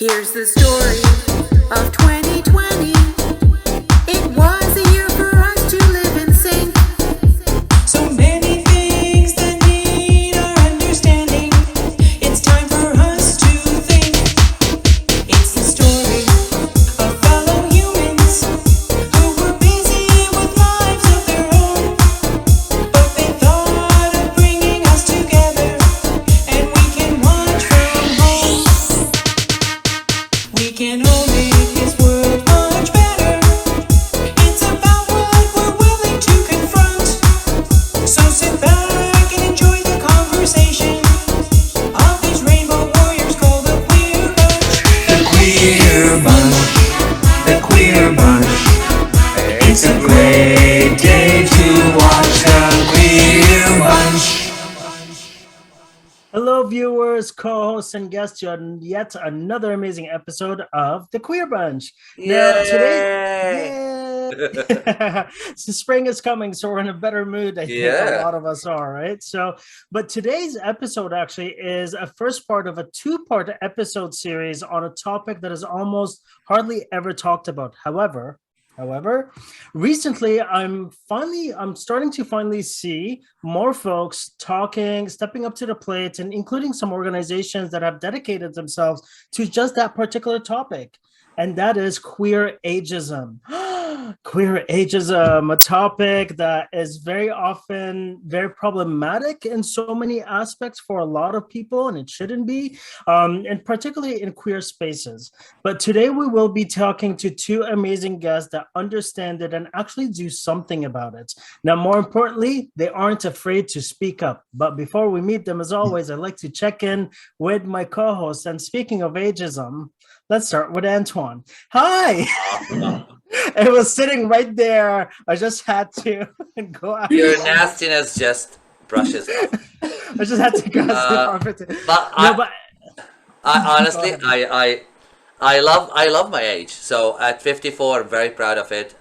Here's the story of 2020. It was a year for us to live in sync. So many things that need our understanding. It's time for us to think. It's the story of fellow humans who were busy with lives of their own. But they thought of bringing us together, and we can watch from home. We can all make this world much better. It's about what we're willing to confront. So sit back and enjoy the conversation of these rainbow warriors called the Queer Bunch. The Queer Bunch. The Queer Bunch. It's a great day to watch the Queer Bunch. Hello, viewers, co-hosts, and guests on yet another amazing episode of The Queer Bunch. Now, today, so spring is coming, so we're in a better mood. I think a lot of us are, right? But today's episode actually is a first part of a two-part episode series on a topic that is almost hardly ever talked about. However, recently I'm starting to finally see more folks stepping up to the plate, and including some organizations that have dedicated themselves to just that particular topic, and that is queer ageism. Queer ageism, a topic that is very often very problematic in so many aspects for a lot of people, and it shouldn't be, and particularly in queer spaces. But today we will be talking to two amazing guests that understand it and actually do something about it. Now, more importantly, they aren't afraid to speak up. But before we meet them, as always, I'd like to check in with my co-hosts. And speaking of ageism, let's start with Antoine. Hi. It was sitting right there. I just had to go out. Your nastiness just brushes off. I just had to go off. Honestly, I love my age. So at 54, I'm very proud of it.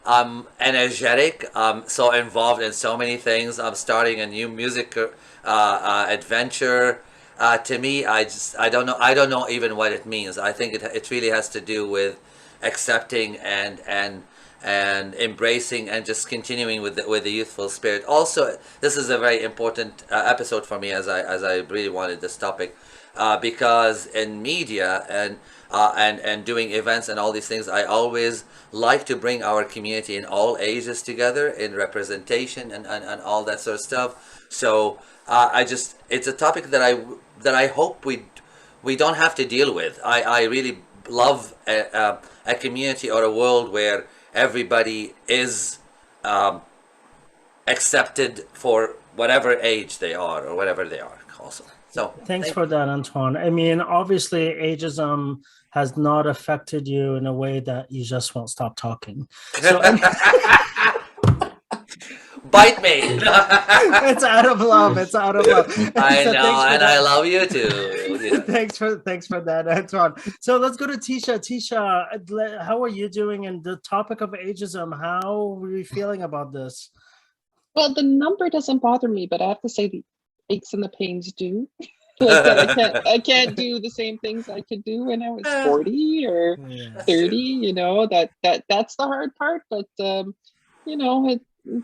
I'm energetic. I'm so involved in so many things. I'm starting a new music adventure. To me, I don't know even what it means. I think it really has to do with accepting and embracing and just continuing with the youthful spirit. Also, this is a very important episode for me, as I really wanted this topic, because in media and doing events and all these things, I always like to bring our community in all ages together in representation and all that sort of stuff. So it's a topic that I hope we don't have to deal with. I really love a community or a world where everybody is accepted for whatever age they are or whatever they are also. So thanks for that, Antoine. I mean, obviously ageism has not affected you in a way that you just won't stop talking. So bite me. It's out of love. It's out of love. I know, and I love you too. You know. Thanks for that, Antoine. So let's go to Ticha. Ticha, how are you doing? And the topic of ageism, how are you feeling about this? Well, the number doesn't bother me, but I have to say the aches and the pains do. I can't do the same things I could do when I was 40 or 30. You know, that's the hard part. But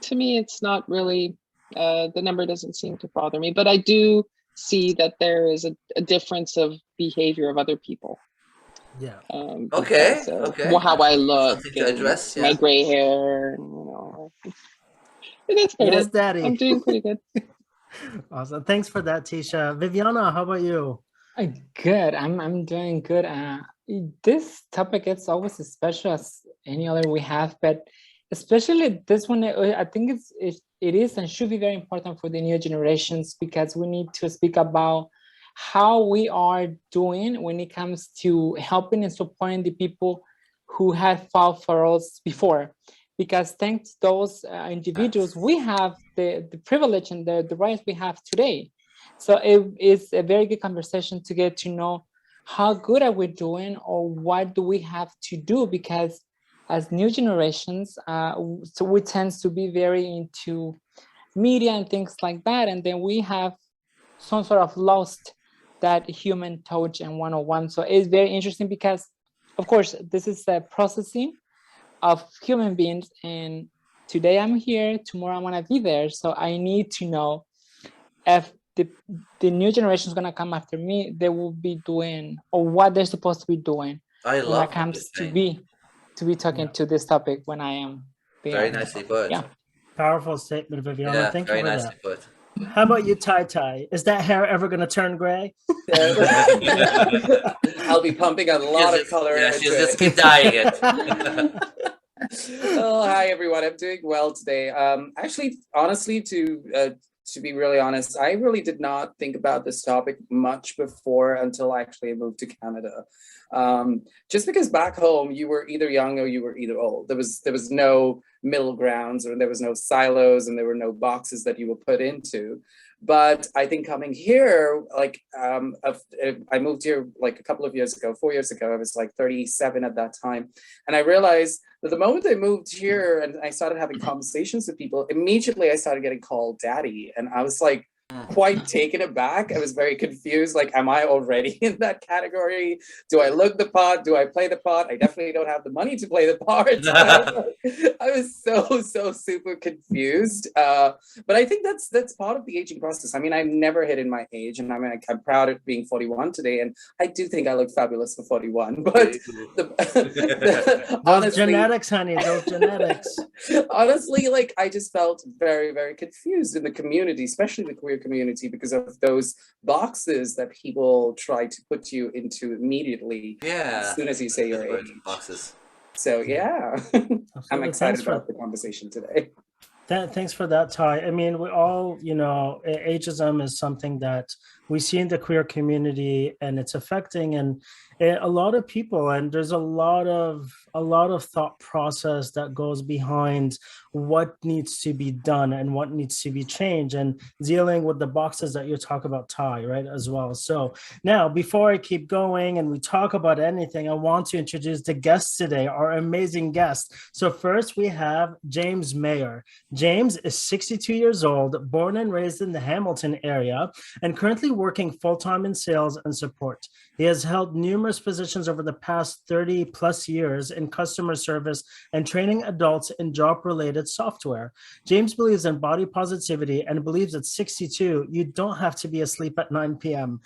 to me, it's not really, the number doesn't seem to bother me, but I do see that there is a difference of behavior of other people. Yeah. Okay. How I look, to address, my gray hair, and that's good. Yes, Daddy. I'm doing pretty good. Awesome. Thanks for that, Ticha. Viviana, how about you? Good. I'm doing good. This topic is always as special as any other we have, but especially this one, I think it is and should be very important for the new generations, because we need to speak about how we are doing when it comes to helping and supporting the people who have fought for us before. Because thanks to those individuals, we have the privilege and the rights we have today. So it is a very good conversation to get to know how good are we doing, or what do we have to do, because as new generations, so we tend to be very into media and things like that, and then we have some sort of lost that human touch and one-on-one. So it's very interesting because, of course, this is the processing of human beings, and today I'm here, tomorrow I'm gonna be there. So I need to know if the new generation is gonna come after me, they will be doing, or what they're supposed to be doing I when love it comes what to you're saying. be talking to this topic when I am there. Very nicely put. Yeah. Powerful statement, Viviana. Yeah, Thank you very for nicely that. put. How about you, Tai? Is that hair ever going to turn gray? I'll be pumping a lot of color Yeah, into she'll it. just keep dyeing it. Oh, hi everyone. I'm doing well today. Actually, honestly, to be really honest, I really did not think about this topic much before until actually I moved to Canada. Just because back home you were either young or you were either old. There was no middle grounds, or there was no silos, and there were no boxes that you were put into. But I think coming here, like I moved here like a couple of years ago, 4 years ago. I was like 37 at that time, and I realized that the moment I moved here and I started having conversations with people, immediately I started getting called daddy, and I was like quite taken aback. I was very confused. Like, am I already in that category? Do I look the part? Do I play the part? I definitely don't have the money to play the part. I was so super confused. But I think that's part of the aging process. I mean, I've never hidden my age, and I'm proud of being 41 today, and I do think I look fabulous for 41. But those honestly, genetics, honey, those genetics. Honestly, like I just felt very confused in the community, especially the queer community, because of those boxes that people try to put you into immediately. As soon as you say your age. Boxes. So yeah, I'm excited about the conversation today. Thanks for that, Tai. I mean, we all, ageism is something that we see in the queer community, and it's affecting a lot of people. And there's a lot of thought process that goes behind what needs to be done and what needs to be changed, and dealing with the boxes that you talk about, Tai, right, as well. So now, before I keep going and we talk about anything, I want to introduce the guests today, our amazing guests. So first we have James Mayer. James is 62 years old, born and raised in the Hamilton area, and currently working full-time in sales and support. He has held numerous positions over the past 30 plus years in customer service and training adults in job-related software. James believes in body positivity and believes at 62, you don't have to be asleep at 9 p.m.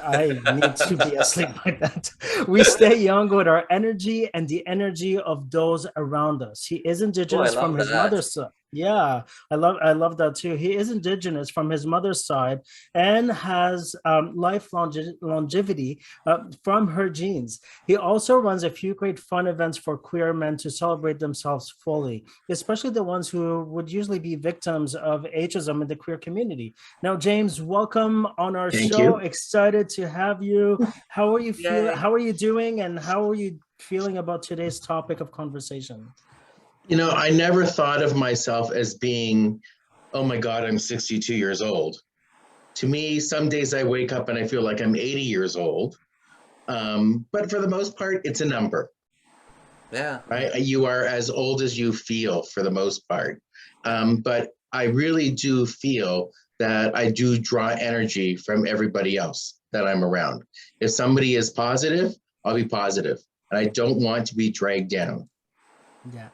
I need to be asleep like that. We stay young with our energy and the energy of those around us. He is Indigenous from his mother's side. Yeah, I love that too. He is Indigenous from his mother's side and has life longevity from her genes. He also runs a few great fun events for queer men to celebrate themselves fully, especially the ones who would usually be victims of ageism in the queer community. Now, James, welcome on our show. You. Excited to have you. How are you feeling? How are you doing? And how are you feeling about today's topic of conversation? I never thought of myself as being, oh my God, I'm 62 years old. To me, some days I wake up and I feel like I'm 80 years old. But for the most part, it's a number. Yeah. Right? You are as old as you feel for the most part. But I really do feel that I do draw energy from everybody else that I'm around. If somebody is positive, I'll be positive. And I don't want to be dragged down. Yeah.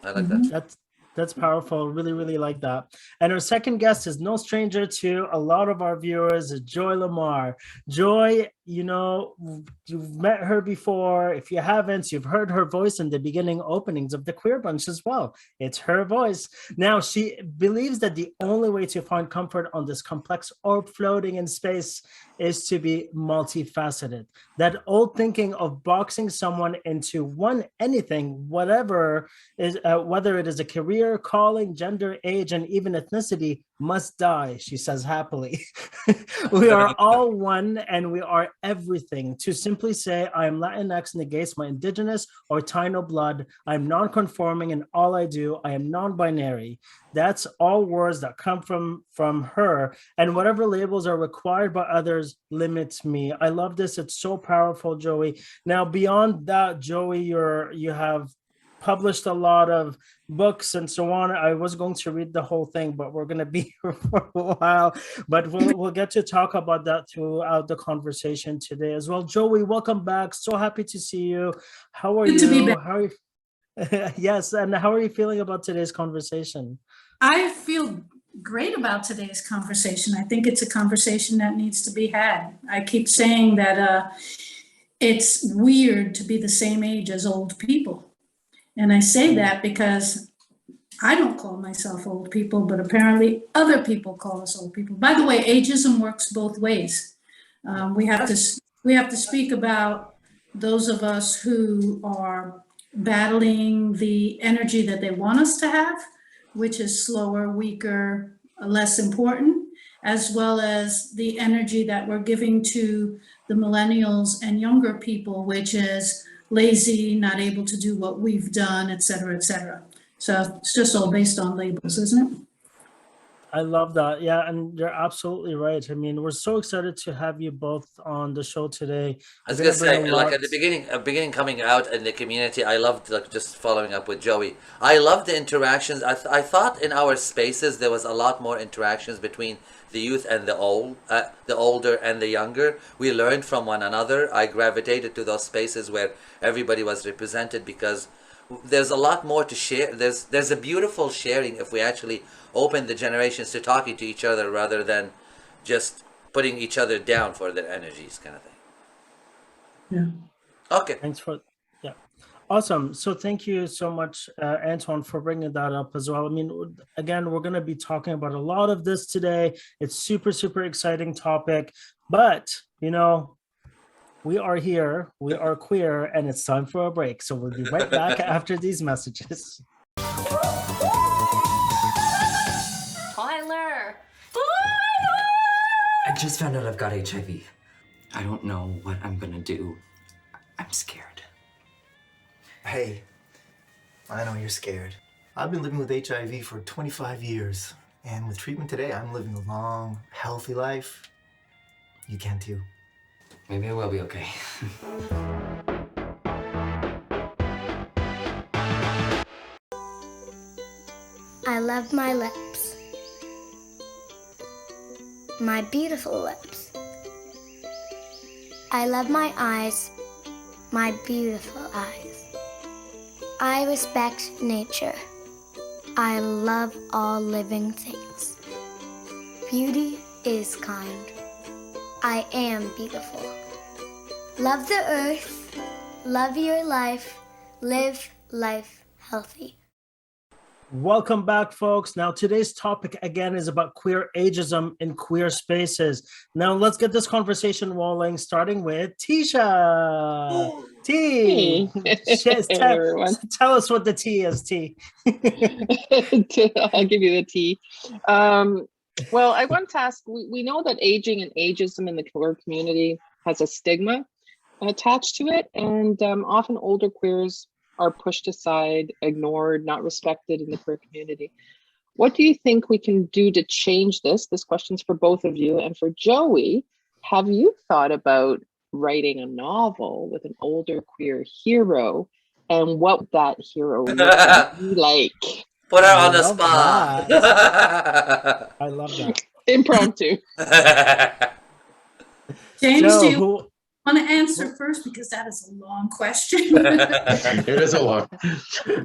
I like that. That's powerful. Really like that. And our second guest is no stranger to a lot of our viewers, Joie Lamarr. Joie, you've met her before. If you haven't, you've heard her voice in the beginning openings of the Queer Bunch as well. It's her voice. Now, she believes that the only way to find comfort on this complex orb floating in space is to be multifaceted. That old thinking of boxing someone into anything, whatever is, whether it is a career, calling, gender, age, and even ethnicity, must die, she says happily. We are all one and we are everything. To simply say I am Latinx negates my Indigenous or Taino blood. I'm non-conforming in all I do. I am non-binary. That's all words that come from her, and whatever labels are required by others limits me. I love this. It's so powerful, Joie. Now, beyond that, Joie, you have published a lot of books and so on. I was going to read the whole thing, but we're going to be here for a while. But we'll get to talk about that throughout the conversation today as well. Joie, welcome back. So happy to see you. How are Good to be you? back. How are you? Yes, and how are you feeling about today's conversation? I feel great about today's conversation. I think it's a conversation that needs to be had. I keep saying that it's weird to be the same age as old people. And I say that because I don't call myself old people, but apparently other people call us old people. By the way, ageism works both ways. We have to speak about those of us who are battling the energy that they want us to have, which is slower, weaker, less important, as well as the energy that we're giving to the millennials and younger people, which is lazy, not able to do what we've done, et cetera, et cetera. So it's just all based on labels, isn't it? I love that. Yeah, and you're absolutely right. I mean, we're so excited to have you both on the show today. I was gonna say, like at the beginning coming out in the community, I loved, like, just following up with Joey. I loved the interactions. I thought in our spaces there was a lot more interactions between the youth and the older and the younger. We learned from one another. I gravitated to those spaces where everybody was represented because there's a lot more to share. There's a beautiful sharing if we actually open the generations to talking to each other rather than just putting each other down for their energies, kind of thing. Yeah. Okay. Thanks for, yeah. Awesome. So thank you so much, Antoine, for bringing that up as well. I mean, again, we're going to be talking about a lot of this today. It's super, super exciting topic, but, you know, we are here, we are queer, and it's time for a break. So we'll be right back after these messages. Tyler! I just found out I've got HIV. I don't know what I'm gonna do. I'm scared. Hey, I know you're scared. I've been living with HIV for 25 years, and with treatment today, I'm living a long, healthy life. You can too. Maybe I will be okay. I love my lips. My beautiful lips. I love my eyes. My beautiful eyes. I respect nature. I love all living things. Beauty is kind. I am beautiful. Love the earth. Love your life. Live life healthy. Welcome back, folks. Now, today's topic again is about queer ageism in queer spaces. Now, let's get this conversation rolling, starting with Ticha. T. Tell us what the T is, T. I'll give you the T. Well, I want to ask, we know that aging and ageism in the queer community has a stigma attached to it, and often older queers are pushed aside, ignored, not respected in the queer community. What do you think we can do to change this? This question's for both of you. And for Joie, have you thought about writing a novel with an older queer hero, and what that hero would be like? Put her on the spot. I love that. Impromptu. James, Joe, do you want to answer first? Because that is a long question. It is a long.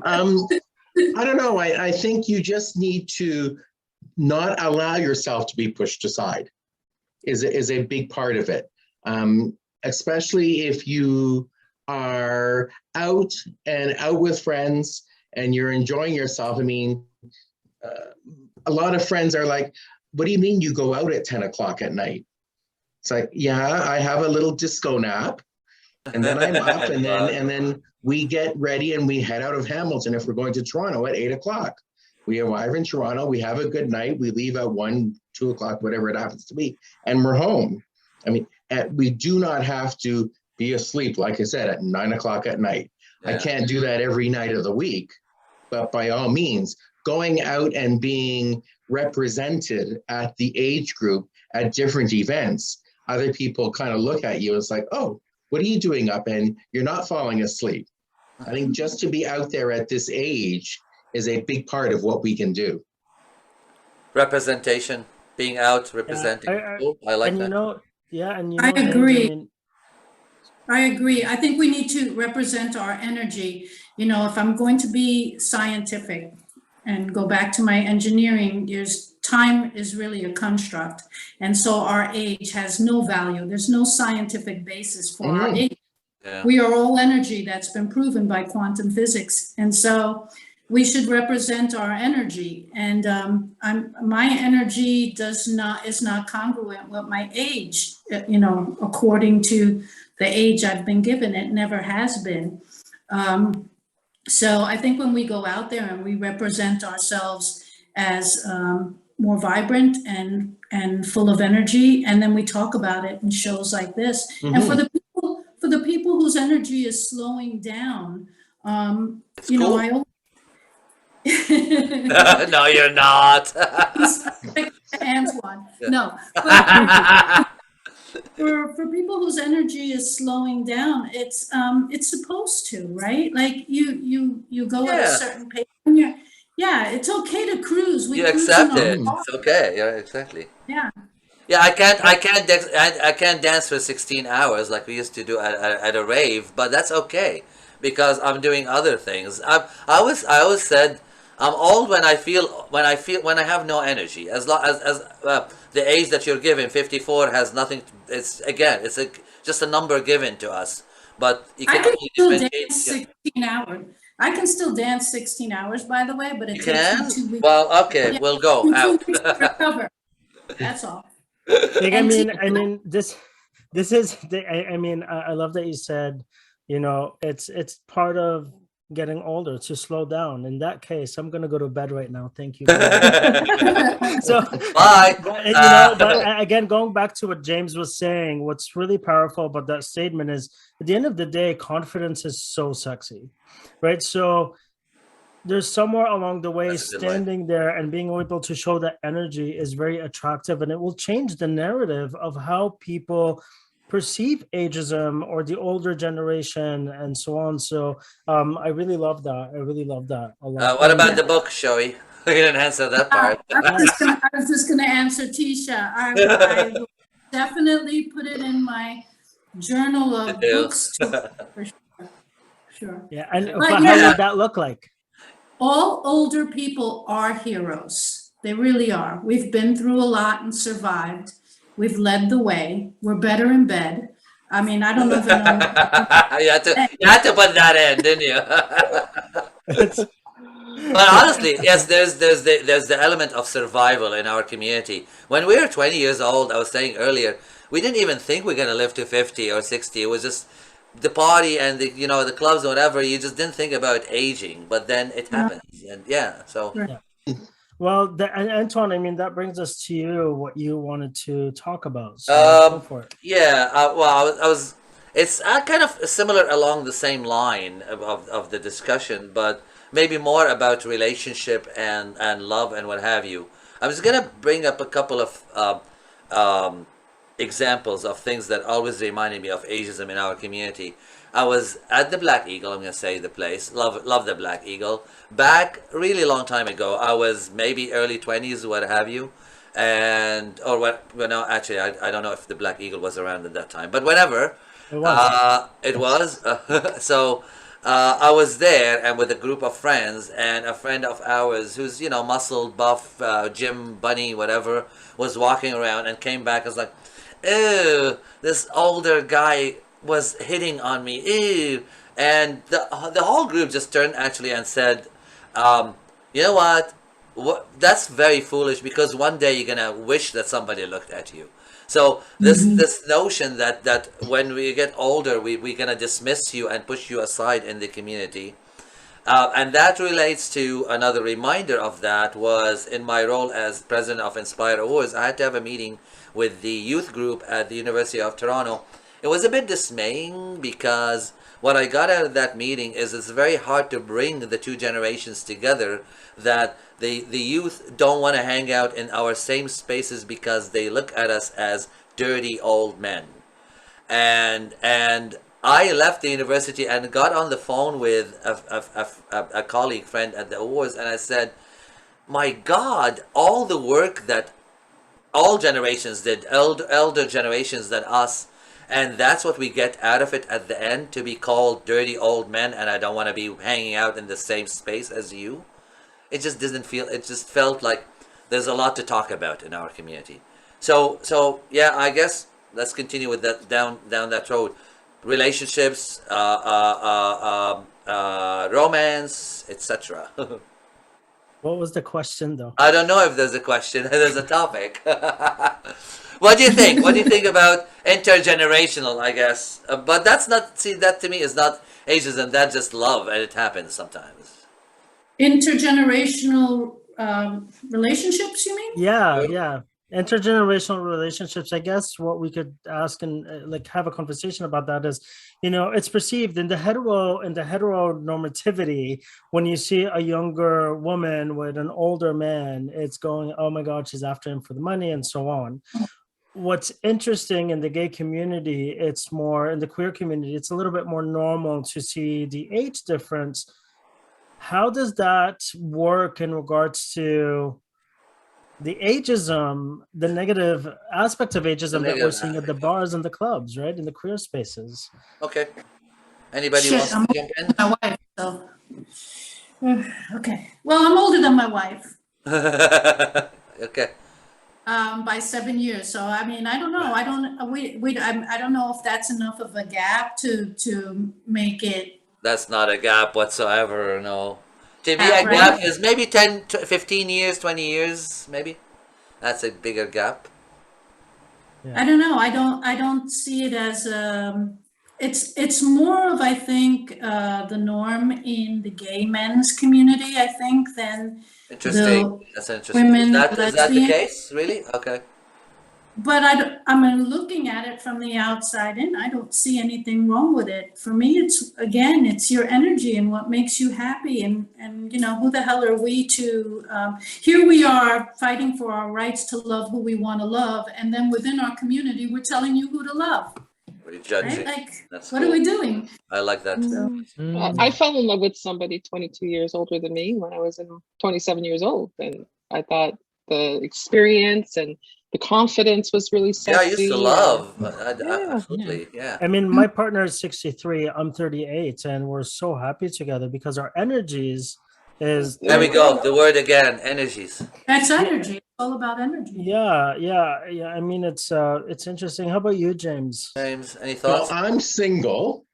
I don't know. I think you just need to not allow yourself to be pushed aside is a big part of it. Especially if you are out with friends and you're enjoying yourself. I mean, a lot of friends are like, what do you mean you go out at 10 o'clock at night? It's like, yeah, I have a little disco nap, and then I'm up, and then we get ready and we head out of Hamilton if we're going to Toronto at 8 o'clock. We arrive in Toronto, we have a good night, we leave at 1, 2 o'clock, whatever it happens to be, and we're home. I mean, we do not have to be asleep, like I said, at 9 o'clock at night. Yeah. I can't do that every night of the week, but by all means, going out and being represented at the age group at different events, other people kind of look at you. It's like, oh, what are you doing up? And you're not falling asleep. I think just to be out there at this age is a big part of what we can do. Representation, being out, representing. Cool. I like and that. you know, yeah, and you I know, James, agree. I mean, I agree. I think we need to represent our energy. You know, if I'm going to be scientific and go back to my engineering years, time is really a construct. And so our age has no value. There's no scientific basis for our age. Yeah. We are all energy. That's been proven by quantum physics. And so we should represent our energy. And my energy is not congruent with my age, you know, according to the age I've been given. It never has been. So I think when we go out there and we represent ourselves as more vibrant and full of energy, and then we talk about it in shows like this. And for the people whose energy is slowing down, you know, I always No, you're not. Antoine. No. But for people whose energy is slowing down, it's supposed to, right? Like you go at a certain pace. And it's okay to cruise. You accept it. It's okay. Yeah, exactly. Yeah. Yeah, I can't dance for 16 hours like we used to do at a rave, but that's okay because I'm doing other things. I always said I'm old when I have no energy. As long as the age that you're given, 54, has nothing. It's just a number given to us. But you can still dance 16 hours. I can still dance 16 hours, by the way, but it takes me 2 weeks. Well, okay, we'll go out. Recover. That's all. Like, I mean, this is I mean, I love that you said, you know, it's part of getting older to slow down. In that case, I'm gonna go to bed right now. Thank you. So bye. You know, but again, going back to what James was saying, what's really powerful about that statement is, at the end of the day, confidence is so sexy, right? So there's somewhere along the way, standing there and being able to show that energy is very attractive, and it will change the narrative of how people perceive ageism or the older generation and so on. So I really love that. I really love that a lot. What about the book, Joie? You didn't answer that part. I was just going to answer Ticha. I will definitely put it in my journal of books. For sure. Yeah, and how would that look like? All older people are heroes. They really are. We've been through a lot and survived. We've led the way. We're better in bed. I mean, I don't even know. you had to put that in, didn't you? But honestly, yes, there's the element of survival in our community. When we were 20 years old, I was saying earlier, we didn't even think we're gonna live to 50 or 60. It was just the party and the clubs or whatever. You just didn't think about aging, but then it happens, and so. Yeah. Well, Antoine, I mean, that brings us to you, what you wanted to talk about. So go for it. Yeah, well, it's kind of similar along the same line of the discussion, but maybe more about relationship and love and what have you. I was going to bring up a couple of examples of things that always reminded me of ageism in our community. I was at the Black Eagle. I'm going to say the place. Love the Black Eagle. Back really long time ago. I was maybe early 20s, what have you. No, actually, I don't know if the Black Eagle was around at that time. But whenever. It was. So I was there and with a group of friends, and a friend of ours who's, muscle, buff, gym bunny, whatever, was walking around and came back and was like, ew, this older guy was hitting on me, ew. And the whole group just turned actually and said, you know what, that's very foolish, because one day you're gonna wish that somebody looked at you. So this notion that when we get older, we're gonna dismiss you and push you aside in the community, and that relates to another reminder of that was in my role as president of Inspire Awards. I had to have a meeting with the youth group at the University of Toronto. It was a bit dismaying, because what I got out of that meeting is it's very hard to bring the two generations together, that the youth don't want to hang out in our same spaces because they look at us as dirty old men. And I left the university and got on the phone with a colleague friend at the awards, and I said, my God, all the work that all generations did, elder generations than us, and that's what we get out of it at the end, to be called dirty old men, and I don't want to be hanging out in the same space as you. It just didn't feel, it just felt like there's a lot to talk about in our community. So yeah, I guess let's continue with that, down that road. Relationships, romance, etc. What was the question, though? I don't know if there's a question. There's a topic. What do you think? What do you think about intergenerational, I guess? But that's not, see, that to me is not ageism. That's just love, and it happens sometimes. Intergenerational relationships, you mean? Yeah. Intergenerational relationships. I guess what we could ask and like have a conversation about that is, it's perceived in the heteronormativity, when you see a younger woman with an older man, it's going, oh my God, she's after him for the money and so on. What's interesting in the gay community, it's more in the queer community, it's a little bit more normal to see the age difference. How does that work in regards to the ageism, the negative aspect of ageism that we're seeing at the bars and the clubs, right? In the queer spaces. Okay. Anybody wants to jump in? My wife, so. Okay. Well, I'm older than my wife. Okay. By 7 years. So I mean, I don't know. I don't know if that's enough of a gap to make it. That's not a gap whatsoever, no. To me, a gap is maybe 10, 15 years, 20 years, maybe. That's a bigger gap. Yeah. I don't know. I don't see it as it's more of, I think, the norm in the gay men's community, I think, than interesting. That's interesting. Women, is that the case? Really? Okay. But I mean, looking at it from the outside in, I don't see anything wrong with it. For me, it's your energy and what makes you happy. And who the hell are we to, here we are fighting for our rights to love who we want to love. And then within our community, we're telling you who to love. We're judging. Right? Like, that's what cool. are we doing? I like that. I fell in love with somebody 22 years older than me when I was 27 years old. And I thought the experience and the confidence was really sexy. Yeah, I used to love. Absolutely, yeah. I mean, my partner is 63, I'm 38, and we're so happy together because our energies is... There we go, the word again, energies. That's energy. It's all about energy. Yeah. I mean, it's interesting. How about you, James? James, any thoughts? Well, I'm single.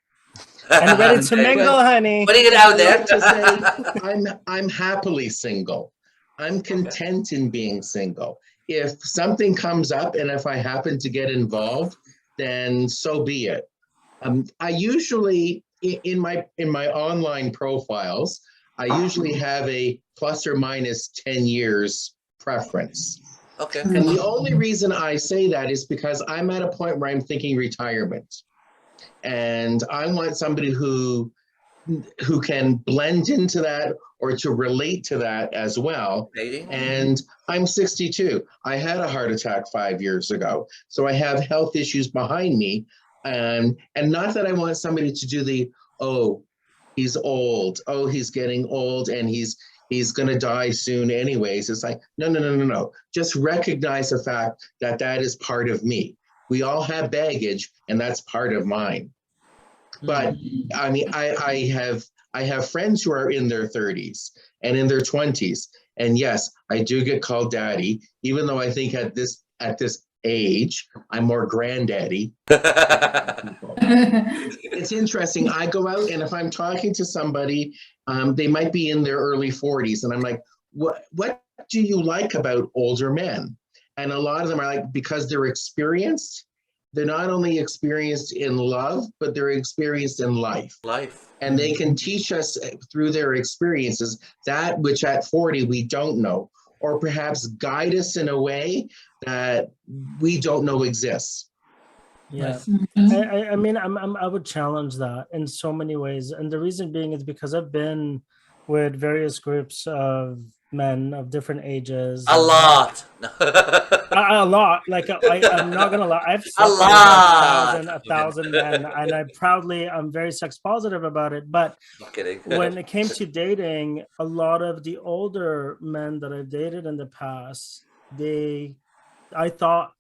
And ready to mingle, honey. Putting it out there. To say, I'm happily single. I'm content in being single. If something comes up and if I happen to get involved, then so be it. I usually, in my online profiles, I usually have a plus or minus 10 years preference. Okay. And the only reason I say that is because I'm at a point where I'm thinking retirement. And I want somebody who can blend into that or to relate to that as well. And I'm 62. I had a heart attack 5 years ago. So I have health issues behind me. And not that I want somebody to do the, oh, he's old. Oh, he's getting old and he's going to die soon anyways. It's like, no. Just recognize the fact that that is part of me. We all have baggage and that's part of mine. But I mean, I have friends who are in their 30s and in their 20s. And yes, I do get called daddy, even though I think at this age, I'm more granddaddy. It's interesting. I go out and if I'm talking to somebody, they might be in their early 40s. And I'm like, what do you like about older men? And a lot of them are like, because they're experienced. They're not only experienced in love, but they're experienced in life. And they can teach us through their experiences that which at 40 we don't know, or perhaps guide us in a way that we don't know exists. Yeah, I mean, I would challenge that in so many ways. And the reason being is because I've been with various groups of men of different ages. A lot. A lot. Like I'm not gonna lie. I've A lot. a thousand men, and I'm very sex positive about it. But I'm kidding. when it came to dating, a lot of the older men that I've dated in the past, I thought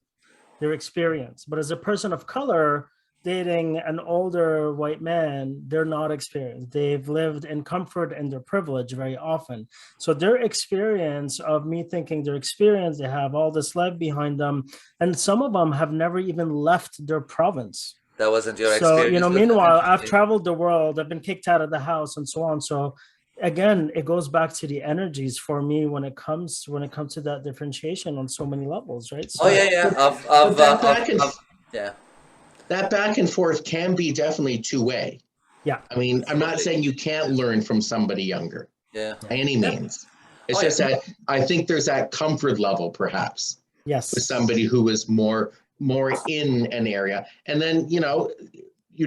their experience, but as a person of color dating an older white man, they're not experienced. They've lived in comfort and their privilege very often. So their experience of me thinking their experience, they have all this life behind them. And some of them have never even left their province. That wasn't your So, experience. meanwhile, I've traveled the world, I've been kicked out of the house and so on. So again, it goes back to the energies for me when it comes to that differentiation on so many levels, right? So, that back and forth can be definitely two-way. Yeah. I mean, I'm not saying you can't learn from somebody younger. Yeah. By any means. It's just that I think there's that comfort level, perhaps. Yes. With somebody who is more in an area. And then, you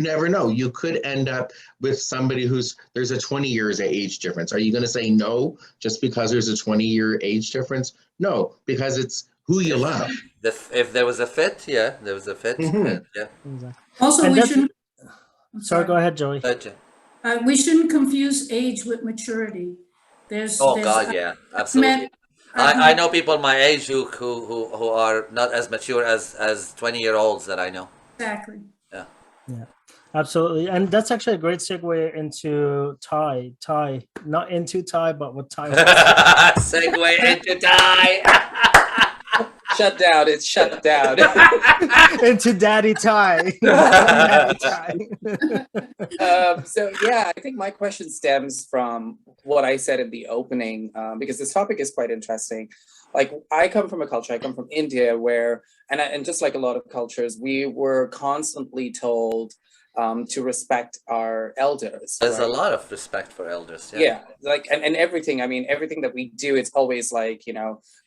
never know. You could end up with somebody there's a 20 years age difference. Are you going to say no just because there's a 20-year age difference? No, because it's who you love. If there was a fit, there was a fit. Mm-hmm. Yeah. Exactly. Also, And we that's- shouldn't. Sorry, go ahead, Joey. We shouldn't confuse age with maturity. God, yeah, absolutely. I know people my age who are not as mature as 20-year-olds that I know. Exactly. Yeah. Yeah, absolutely. And that's actually a great segue into Thai, not into Thai, but with Thai. Segue into Thai. Shut down. It's shut down. Into Daddy Thai. Daddy Thai. So yeah, I think my question stems from what I said in the opening, because this topic is quite interesting. Like, I come from a culture, I come from India, where, and just like a lot of cultures, we were constantly told to respect our elders. There's right? a lot of respect for elders. Yeah, like, and everything, I mean, everything that we do, it's always like,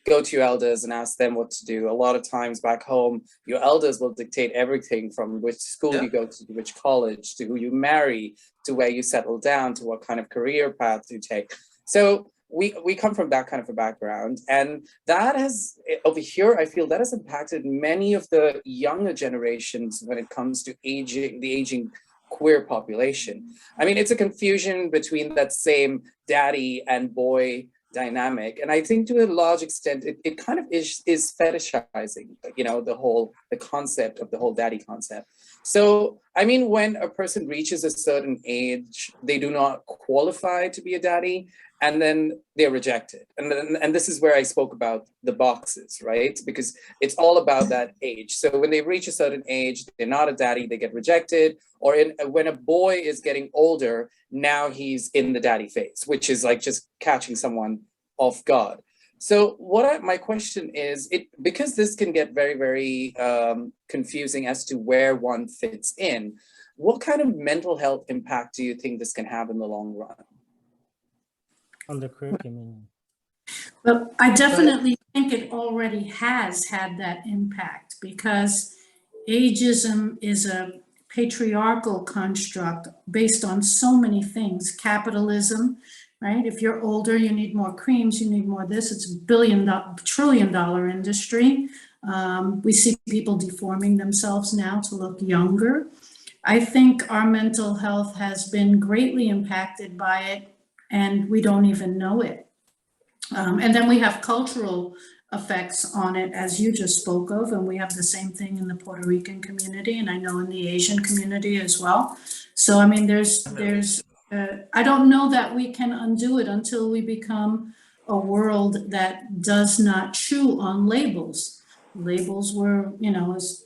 go to your elders and ask them what to do. A lot of times back home, your elders will dictate everything from which school you go to which college, to who you marry, to where you settle down, to what kind of career path you take. So we come from that kind of a background, and that has, over here, I feel that has impacted many of the younger generations when it comes to the aging queer population. I mean, it's a confusion between that same daddy and boy dynamic, and I think to a large extent it kind of is fetishizing, the concept of the whole daddy concept. So I mean, when a person reaches a certain age, they do not qualify to be a daddy, and then they're rejected. And this is where I spoke about the boxes, right? Because it's all about that age. So when they reach a certain age, they're not a daddy, they get rejected. Or when a boy is getting older, now he's in the daddy phase, which is like just catching someone off guard. So my question is, because this can get very, very confusing as to where one fits in, what kind of mental health impact do you think this can have in the long run? On the curriculum. Well, I definitely think it already has had that impact, because ageism is a patriarchal construct based on so many things. Capitalism, right? If you're older, you need more creams, you need more this. It's a trillion-dollar industry. We see people deforming themselves now to look younger. I think our mental health has been greatly impacted by it, and we don't even know it. And then we have cultural effects on it, as you just spoke of, and we have the same thing in the Puerto Rican community, and I know in the Asian community as well. So I mean, I don't know that we can undo it until we become a world that does not chew on labels. Labels were, as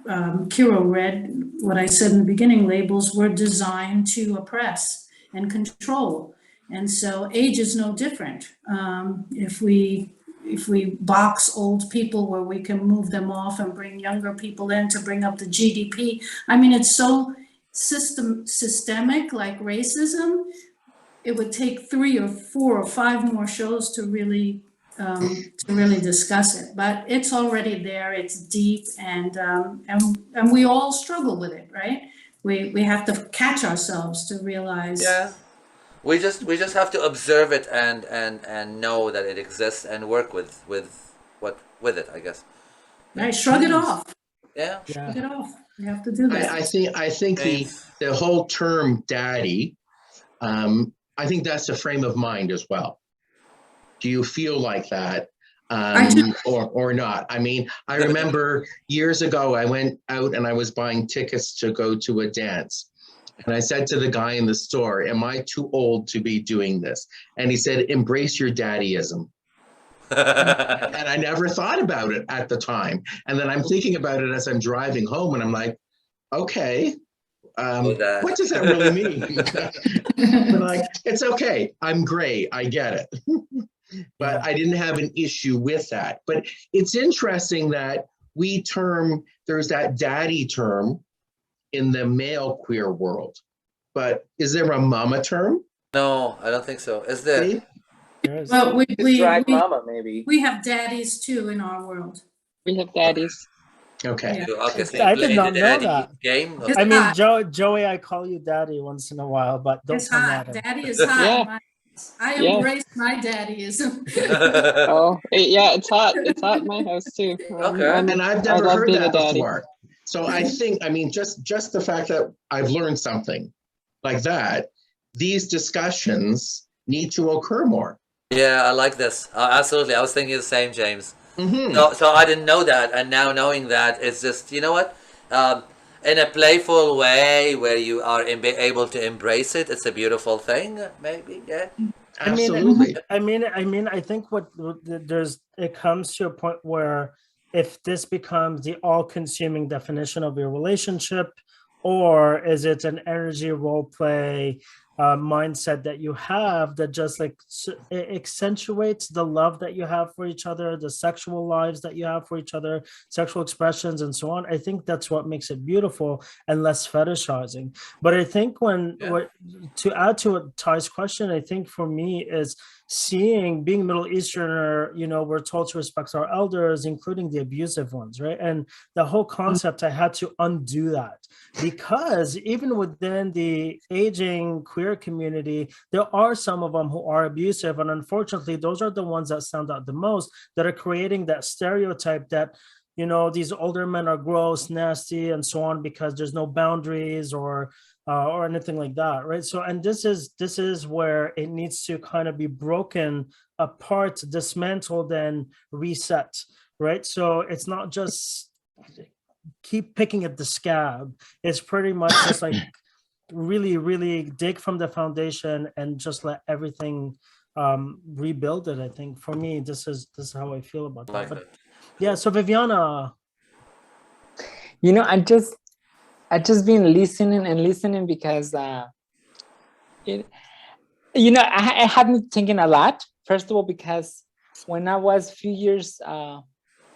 Kero read what I said in the beginning, labels were designed to oppress and control. And so age is no different. If we box old people where we can move them off and bring younger people in to bring up the GDP, I mean, it's so systemic, like racism. It would take 3 or 4 or 5 more shows to really discuss it. But it's already there. It's deep, and we all struggle with it, right? We have to catch ourselves to realize. Yeah. We just have to observe it and know that it exists and work with it, I guess. Right, shrug it off. Yeah. Shrug it off. We have to do that. I think the whole term daddy, I think that's a frame of mind as well. Do you feel like that? Or not? I mean, I remember years ago, I went out and I was buying tickets to go to a dance. And I said to the guy in the store, am I too old to be doing this? And he said, embrace your daddyism. And I never thought about it at the time. And then I'm thinking about it as I'm driving home and I'm like, okay, what does that really mean? But like, it's okay. I'm gray. I get it. But I didn't have an issue with that. But it's interesting that there's that daddy term in the male queer world. But is there a mama term? No, I don't think so. Is there? Well, drag mama, maybe. We have daddies too in our world. We have daddies. Okay. Yeah. I did not know that. Game? It's I mean, hot. Joey, I call you daddy once in a while, but don't It's come hot. at him. Daddy is hot. Yeah. I Yeah. embrace my daddyism. Oh, yeah, it's hot. It's hot in my house too. And I've never love heard being that a daddy. before. So I think, I mean, just the fact that I've learned something like that, these discussions need to occur more. Yeah, I like this. Absolutely. I was thinking the same, James. Mm-hmm. So I didn't know that, and now knowing that, it's just, you know what? In a playful way where you are able to embrace it, it's a beautiful thing, maybe. Yeah. Absolutely. I mean, I think it comes to a point where if this becomes the all-consuming definition of your relationship, or is it an energy role play mindset that you have that just like it accentuates the love that you have for each other, the sexual lives that you have for each other, sexual expressions and so on. I think that's what makes it beautiful and less fetishizing. But I think to add to what Ty's question, I think for me is being Middle Easterner, we're told to respect our elders, including the abusive ones, right? And the whole concept, I had to undo that, because even within the aging queer community, there are some of them who are abusive. And unfortunately, those are the ones that stand out the most, that are creating that stereotype that, these older men are gross, nasty, and so on, because there's no boundaries or anything like that, right? So, and this is where it needs to kind of be broken apart, dismantled, and reset, right? So it's not just keep picking at the scab. It's pretty much just like really, really dig from the foundation and just let everything rebuild it. I think for me, this is how I feel about that. But yeah, so Viviana, I just been listening because I had me thinking a lot. First of all, because when I was a few years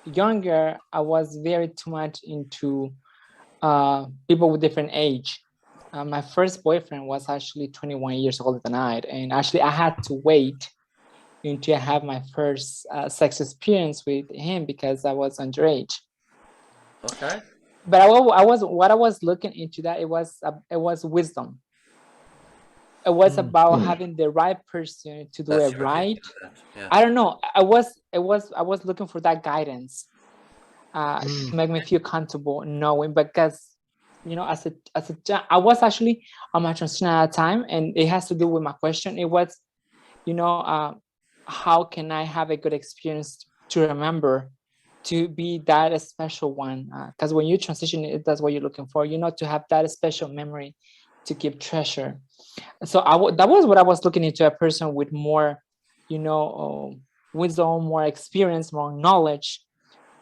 younger, I was very too much into people with different age. My first boyfriend was actually 21 years older than I, and actually I had to wait until I have my first sex experience with him because I was underage. Okay. But what I was looking into that it was wisdom. It was about having the right person to do it right. Yeah. I don't know. I was looking for that guidance to make me feel comfortable knowing, because I was actually on my transition at a time, and it has to do with my question. It was, how can I have a good experience to remember, to be that special one? Because when you transition, that's what you're looking for, to have that special memory to keep treasure. So that was what I was looking into, a person with more, wisdom, more experience, more knowledge,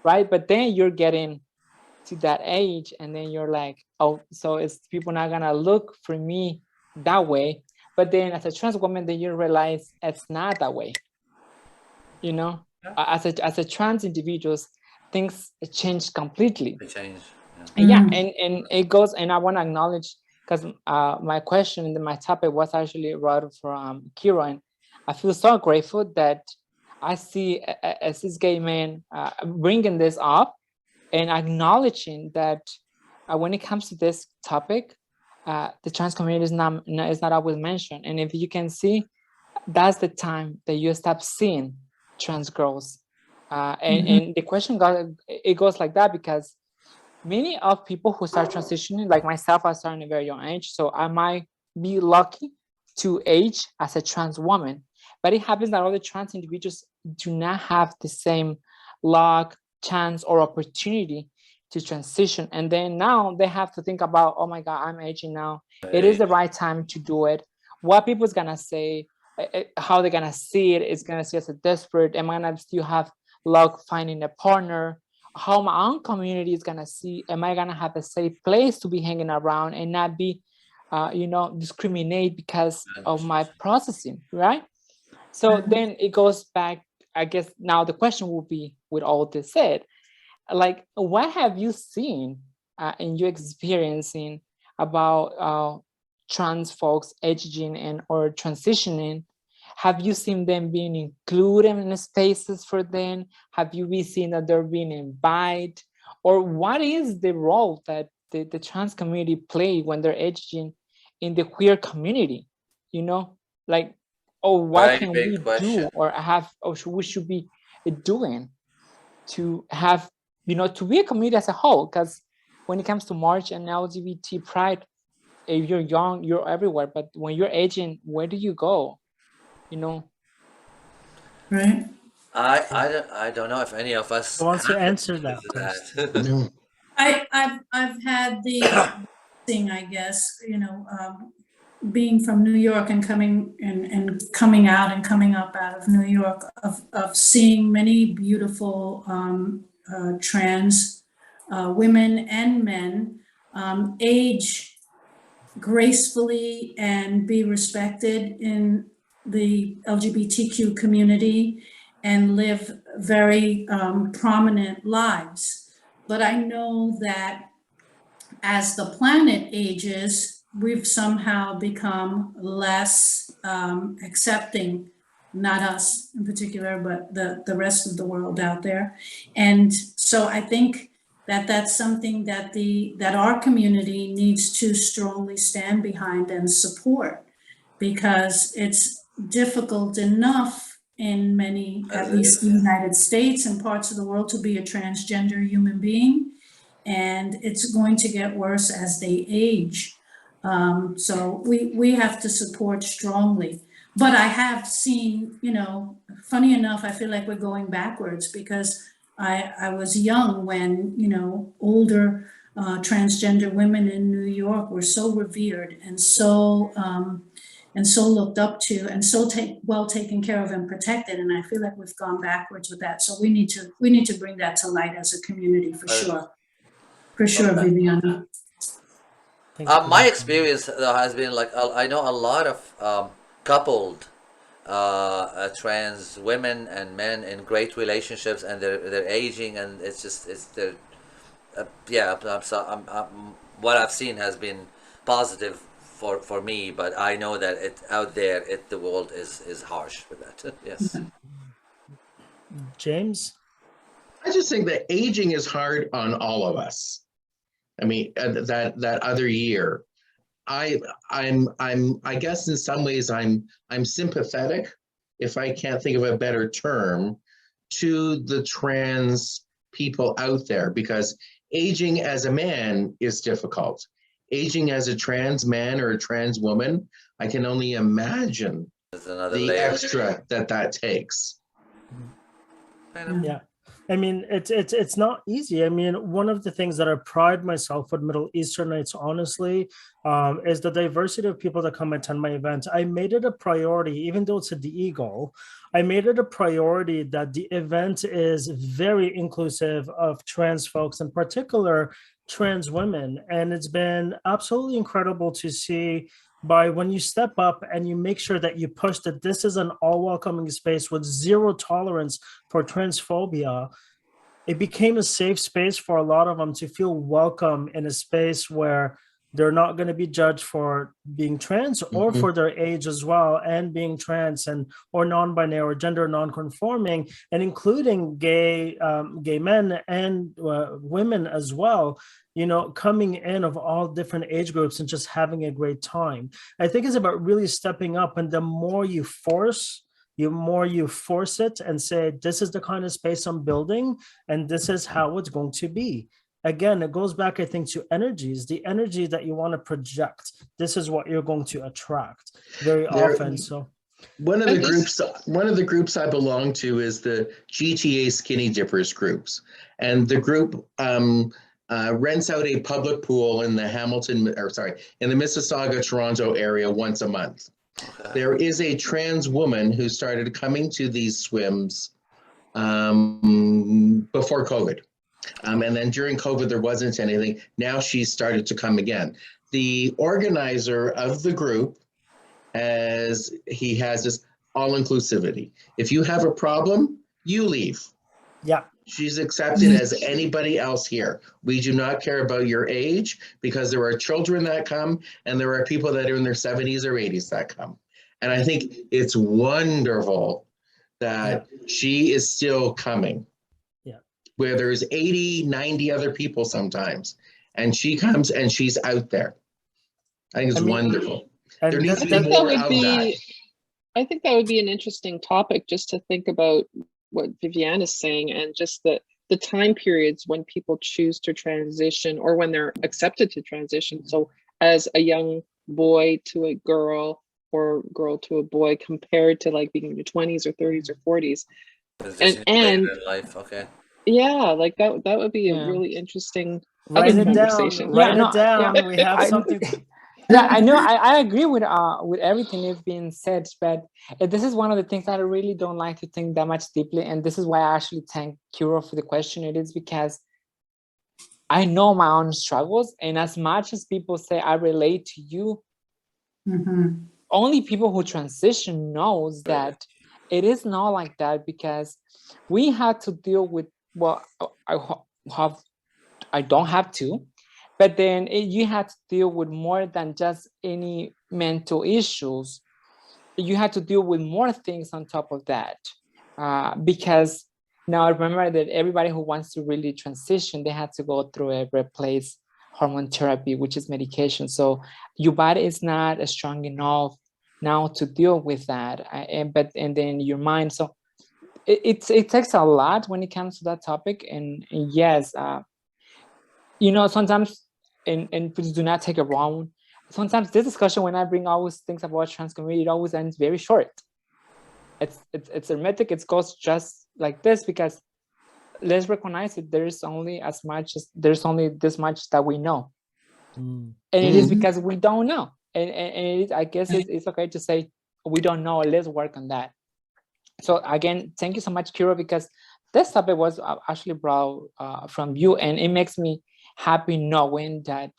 right? But then you're getting to that age, and then you're like, oh, so it's people not gonna look for me that way. But then as a trans woman, then you realize it's not that way. As a trans individuals, things change completely. They change. Yeah, and it goes, and I want to acknowledge, because my question and my topic was actually brought from Kero, and I feel so grateful that I see a cis gay man bringing this up and acknowledging that when it comes to this topic, the trans community is not always mentioned. And if you can see, that's the time that you stop seeing trans girls. And the question goes like that, because many of people who start transitioning, like myself, I started at a very young age, so I might be lucky to age as a trans woman, but it happens that other trans individuals do not have the same luck, chance, or opportunity to transition. And then now they have to think about, oh my God, I'm aging now. It is the right time to do it. What people's gonna say, how they're gonna see it, is gonna see as a desperate, am I gonna still have luck finding a partner? How my own community is gonna see, am I gonna have a safe place to be hanging around and not be discriminate because of my processing, right? So then it goes back, I guess now the question will be, with all this said, like, what have you seen in your experiencing about trans folks aging and or transitioning? Have you seen them being included in the spaces for them? Have you been seeing that they're being invited? Or what is the role that the trans community play when they're aging in the queer community? Like, what can we do or have, or we should be doing to have, to be a community as a whole? Because when it comes to March and LGBT Pride, if you're young, you're everywhere. But when you're aging, where do you go? Right. I don't know if any of us wants to answer that first. I've had the thing, I guess, being from New York and coming out and coming up out of New York, of seeing many beautiful trans women and men age gracefully and be respected in the LGBTQ community and live very prominent lives. But I know that as the planet ages, we've somehow become less accepting, not us in particular, but the rest of the world out there. And so I think that that's something that our community needs to strongly stand behind and support, because it's difficult enough in many, at least the United States and parts of the world, to be a transgender human being. And it's going to get worse as they age. So we have to support strongly. But I have seen, funny enough, I feel like we're going backwards, because I was young when, older transgender women in New York were so revered and so looked up to and so well taken care of and protected. And I feel like we've gone backwards with that. So we need to bring that to light as a community, for sure. For sure, Viviana. My experience though has been like, I know a lot of coupled trans women and men in great relationships, and they're aging, and what I've seen has been positive for me, but I know that out there the world is harsh for that. Yes. James? I just think that aging is hard on all of us. I mean, that other year, I guess in some ways I'm sympathetic, if I can't think of a better term, to the trans people out there, because aging as a man is difficult. Aging as a trans man or a trans woman, I can only imagine the extra that takes. Yeah. I mean, it's not easy. I mean, one of the things that I pride myself with Middle Easternites, honestly, is the diversity of people that come attend my event. I made it a priority, even though it's at the Eagle, I made it a priority that the event is very inclusive of trans folks, in particular, trans women. And it's been absolutely incredible to see when you step up and you make sure that you push that this is an all-welcoming space with zero tolerance for transphobia. It became a safe space for a lot of them to feel welcome in a space where They're not going to be judged for being trans or for their age as well, and being trans and or non-binary or gender non-conforming, and including gay men and women as well, you know, coming in of all different age groups and just having a great time. I think it's about really stepping up, and the more you force it and say, this is the kind of space I'm building and this is how it's going to be. Again, it goes back, I think, to energies, the energy that you want to project. This is what you're going to attract very often. So one of the groups I belong to is the GTA Skinny Dippers groups. And the group rents out a public pool in the in the Mississauga, Toronto area once a month. There is a trans woman who started coming to these swims before COVID. And then during COVID, there wasn't anything. Now she's started to come again. The organizer of the group, he has this all-inclusivity. If you have a problem, you leave. Yeah. She's accepted as anybody else here. We do not care about your age, because there are children that come and there are people that are in their 70s or 80s that come. And I think it's wonderful that she is still coming. Where there's 80, 90 other people sometimes. And she comes and she's out there. I think it's wonderful. There needs to be more of that. I think that would be an interesting topic, just to think about what Viviana is saying, and just the time periods when people choose to transition or when they're accepted to transition. So as a young boy to a girl or girl to a boy, compared to like being in your 20s or 30s or 40s. And life, okay. Yeah, like that would be a really interesting Write it conversation. down. We have something. Yeah, I know. I agree with everything that's being said, but this is one of the things that I really don't like to think that much deeply, and this is why I actually thank Kero for the question. It is because I know my own struggles, and as much as people say I relate to you, only people who transition knows that it is not like that, because we had to deal with, well, I don't have to, but then you had to deal with more than just any mental issues. You had to deal with more things on top of that, because now remember that everybody who wants to really transition, they had to go through a replace hormone therapy, which is medication. So your body is not strong enough now to deal with that, and then your mind. So it takes a lot when it comes to that topic. And yes, you know, sometimes, and please do not take it wrong, sometimes this discussion, when I bring always things about trans community, it always ends very short. It's hermetic. It goes just like this, because let's recognize it. There's only this much that we know, and it is because we don't know. And I guess it's okay to say we don't know. Let's work on that. So again, thank you so much, Kero, because this topic was actually brought from you, and it makes me happy knowing that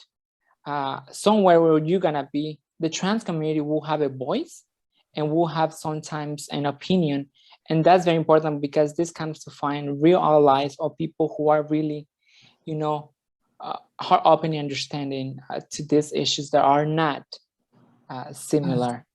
somewhere where you're gonna be, the trans community will have a voice and will have sometimes an opinion. And that's very important, because this comes to find real allies or people who are really, you know, are open and understanding to these issues that are not similar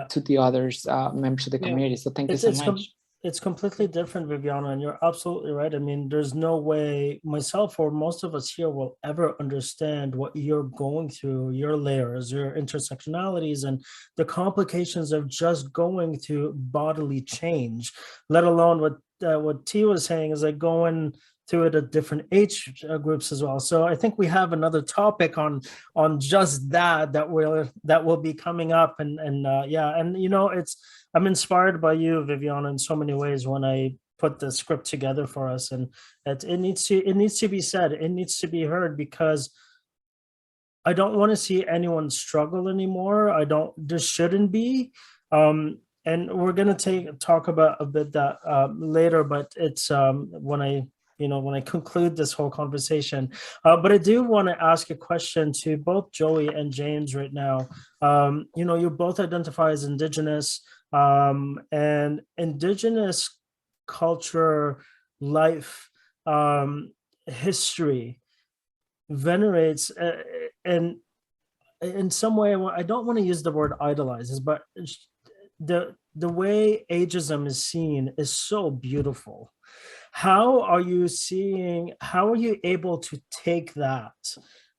to the others members of the community. So thank you so much. It's completely different, Viviana, and you're absolutely right. I mean, there's no way myself or most of us here will ever understand what you're going through, your layers, your intersectionalities, and the complications of just going through bodily change, let alone what T was saying is like going through it at different age groups as well. So I think we have another topic on just that will be coming up, and you know, I'm inspired by you, Viviana, in so many ways when I put the script together for us, and it needs to be said, it needs to be heard, because I don't want to see anyone struggle anymore. There shouldn't be. And we're gonna talk about a bit that later, but it's when I conclude this whole conversation. But I do want to ask a question to both Joie and James right now. You know, you both identify as Indigenous, and Indigenous culture, life, history venerates and in some way, I don't want to use the word idolizes, but the way ageism is seen is so beautiful. How are you able to take that,